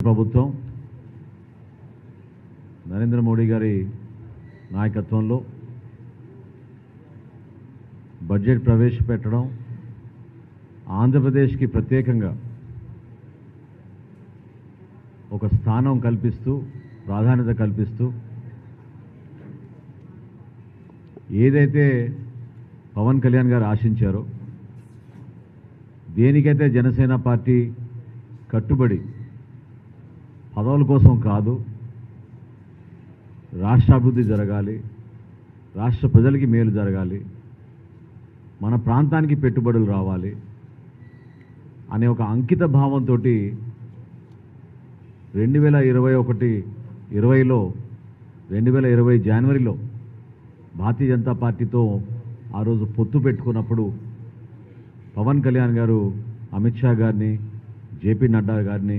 ప్రభుత్వం నరేంద్ర మోడీ గారి నాయకత్వంలో బడ్జెట్ ప్రవేశపెట్టడం ఆంధ్రప్రదేశ్కి ప్రత్యేకంగా ఒక స్థానం కల్పిస్తూ ప్రాధాన్యత కల్పిస్తూ ఏదైతే పవన్ కళ్యాణ్ గారు ఆశించారో దేనికైతే జనసేన పార్టీ కట్టుబడి పదవుల కోసం కాదు రాష్ట్రాభివృద్ధి జరగాలి, రాష్ట్ర ప్రజలకి మేలు జరగాలి, మన ప్రాంతానికి పెట్టుబడులు రావాలి అనే ఒక అంకిత భావంతో 2020 జనవరిలో భారతీయ జనతా పార్టీతో ఆ రోజు పొత్తు పెట్టుకున్నప్పుడు పవన్ కళ్యాణ్ గారు అమిత్ షా గారిని, జేపీ నడ్డా గారిని